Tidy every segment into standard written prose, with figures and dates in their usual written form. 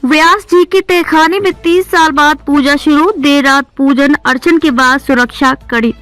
व्यास जी के तहखाने में 30 साल बाद पूजा शुरू, देर रात पूजन अर्चन के बाद सुरक्षा कड़ी।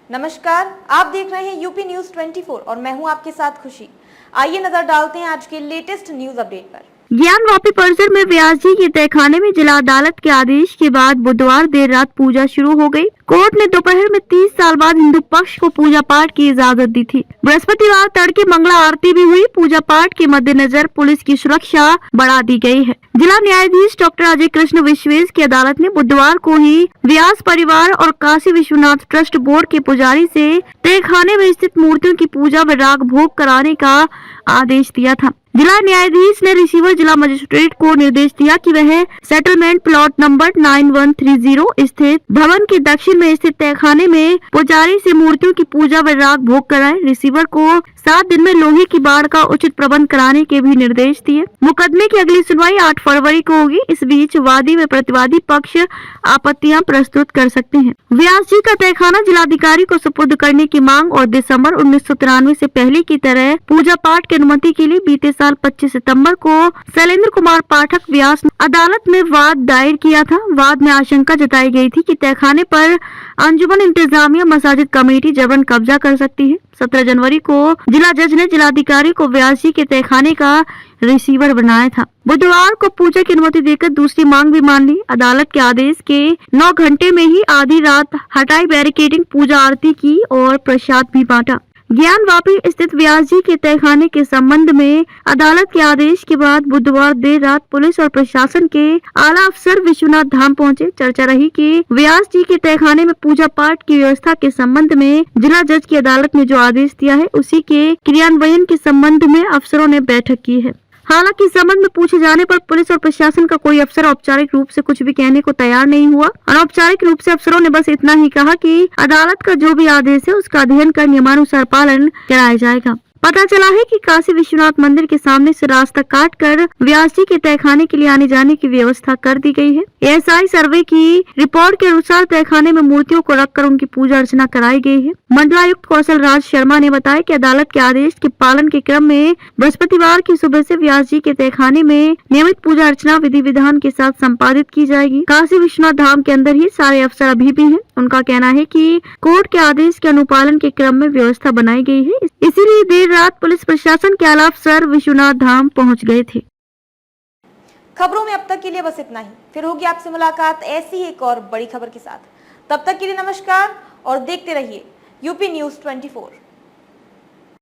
नमस्कार, आप देख रहे हैं यूपी न्यूज 24 और मैं हूं आपके साथ खुशी। आइए नजर डालते हैं आज के लेटेस्ट न्यूज अपडेट पर। ज्ञानवापी परिसर में व्यास जी के तहखाने में जिला अदालत के आदेश के बाद बुधवार देर रात पूजा शुरू हो गई। कोर्ट ने दोपहर में 30 साल बाद हिंदू पक्ष को पूजा पाठ की इजाजत दी थी। बृहस्पतिवार तड़के मंगला आरती भी हुई। पूजा पाठ के मद्देनजर पुलिस की सुरक्षा बढ़ा दी गई है। जिला न्यायाधीश डॉक्टर अजय कृष्ण विश्वेश की अदालत ने बुधवार को ही व्यास परिवार और काशी विश्वनाथ ट्रस्ट बोर्ड के पुजारी से तहखाने में स्थित मूर्तियों की पूजा व राग भोग कराने का आदेश दिया था। जिला न्यायाधीश ने रिसीवर जिला मजिस्ट्रेट को निर्देश दिया कि वह सेटलमेंट प्लॉट नंबर 9130 स्थित भवन के दक्षिण में स्थित तहखाने में पुजारी से मूर्तियों की पूजा व राग भोग कराए। रिसीवर को 7 दिन में लोहे की बाड़ का उचित प्रबंध कराने के भी निर्देश दिए। मुकदमे की अगली सुनवाई 8 फरवरी को होगी। इस बीच वादी व प्रतिवादी पक्ष आपत्तियां प्रस्तुत कर सकते हैं। व्यास जी का तहखाना जिलाधिकारी को सुपुर्द करने की मांग और दिसंबर 1993 से पहले की तरह पूजा पाठ की अनुमति के लिए बीते साल 25 सितंबर को शैलेंद्र कुमार पाठक व्यास ने अदालत में वाद दायर किया था। वाद में आशंका जताई गई थी कि तहखाने पर अंजुमन इंतजामिया मसाजिद कमेटी जबरन कब्जा कर सकती है। 17 जनवरी को जिला जज ने जिलाधिकारी को व्यास जी के तहखाने का रिसीवर बनाया था। बुधवार को पूजा की अनुमति देकर दूसरी मांग भी मान ली। अदालत के आदेश के 9 घंटे में ही आधी रात हटाई बैरिकेडिंग, पूजा आरती की और प्रसाद भी बांटा। ज्ञानवापी स्थित व्यास जी के तहखाने के संबंध में अदालत के आदेश के बाद बुधवार देर रात पुलिस और प्रशासन के आला अफसर विश्वनाथ धाम पहुंचे। चर्चा रही कि व्यास जी के तहखाने में पूजा पाठ की व्यवस्था के संबंध में जिला जज की अदालत ने जो आदेश दिया है उसी के क्रियान्वयन के संबंध में अफसरों ने बैठक की है। हालांकि इस संबंध में पूछे जाने पर पुलिस और प्रशासन का कोई अफसर औपचारिक रूप से कुछ भी कहने को तैयार नहीं हुआ। अनौपचारिक रूप से अफसरों ने बस इतना ही कहा कि अदालत का जो भी आदेश है उसका अध्ययन कर नियमानुसार पालन कराया जाएगा। पता चला है कि काशी विश्वनाथ मंदिर के सामने से रास्ता काटकर व्यास जी के तहखाने के लिए आने जाने की व्यवस्था कर दी गई है। एएसआई सर्वे की रिपोर्ट के अनुसार तहखाने में मूर्तियों को रखकर उनकी पूजा अर्चना कराई गई है। मंडलायुक्त कौशल राज शर्मा ने बताया कि अदालत के आदेश के पालन के क्रम में बृहस्पतिवार की सुबह से व्यास जी के तहखाने में नियमित पूजा अर्चना विधि विधान के साथ संपादित की जाएगी। काशी विश्वनाथ धाम के अंदर ही सारे अफसर अभी भी हैं। उनका कहना है कि कोर्ट के आदेश के अनुपालन के क्रम में व्यवस्था बनाई गई है, इसीलिए देर रात पुलिस प्रशासन के आला अफसर विश्वनाथ धाम पहुंच गए थे। खबरों में अब तक के लिए बस इतना ही। फिर होगी आपसे मुलाकात ऐसी एक और बड़ी खबर के साथ। तब तक के लिए नमस्कार और देखते रहिए यूपी न्यूज 24।